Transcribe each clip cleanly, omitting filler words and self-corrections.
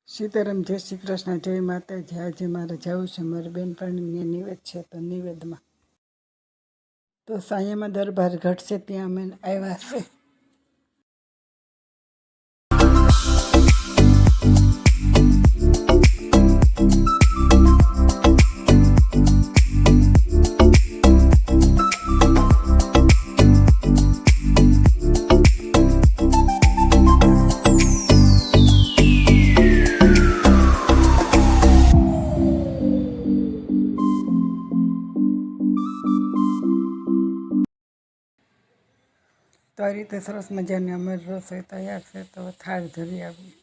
સીતારામ, જય શ્રી કૃષ્ણ, જય માતાજી। આજે મારે જવું છે, મારી બેનપણીને નિવેદ છે, તો નિવેદમાં તો સાયામાં દરબાર ઘટશે ત્યાં અમે આવ્યા છે। તો આ રીતે સરસ મજાની અમારી રસોઈ તૈયાર છે, તો થાળ ધરી આવી।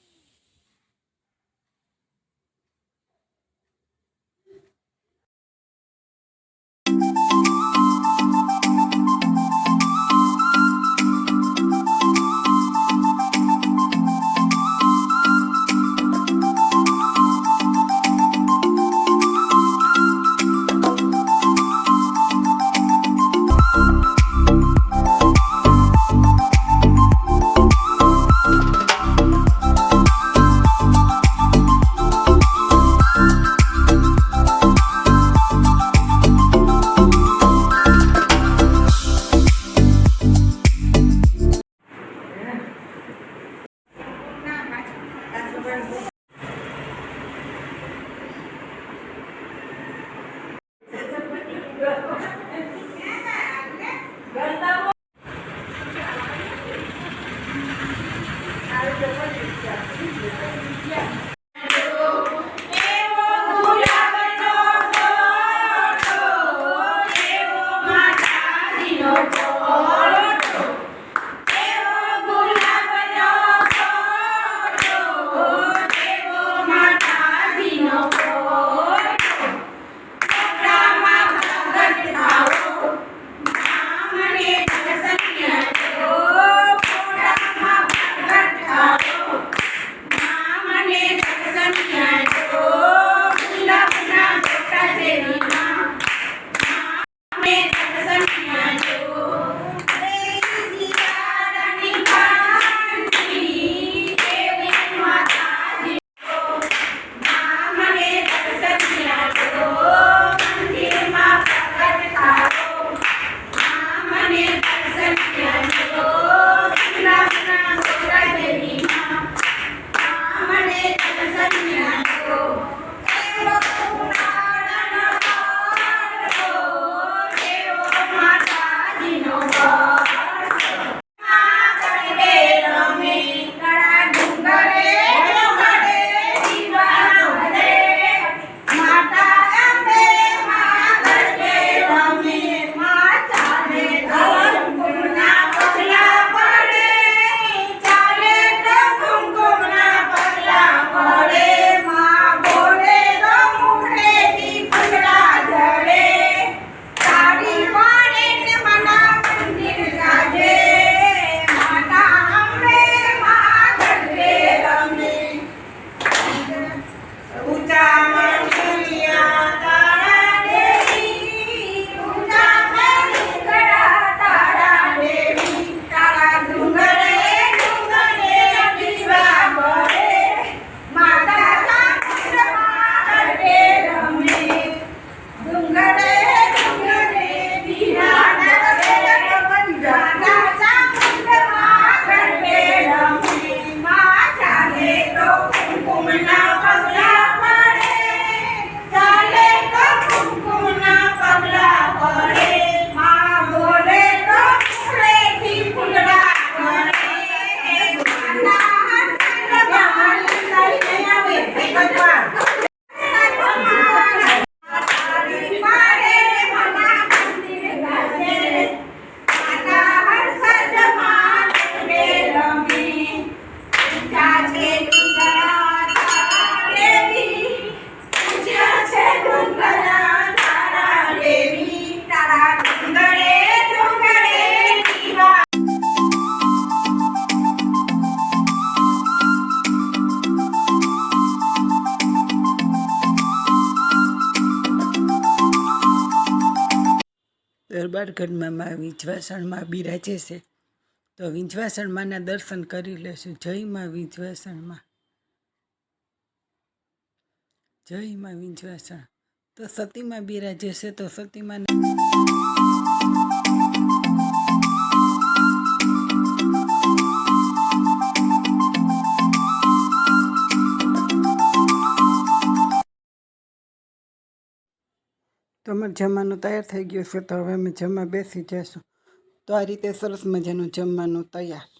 દરબારગઢમાં મા વિંછવાસણમાં બિરાજે છે, તો વિંછવાસણ માના દર્શન કરી લેશું। જય મા વિંછવાસણમાં। જય માં વિંજવાસણ. તો સતીમાં બિરાજે છે તો સતીમાં તો અમારે જમવાનું તૈયાર થઈ ગયું છે તો હવે અમે જમવા બેસી જઈશું. તો આ રીતે સરસ મજાનું જમવાનું તૈયાર.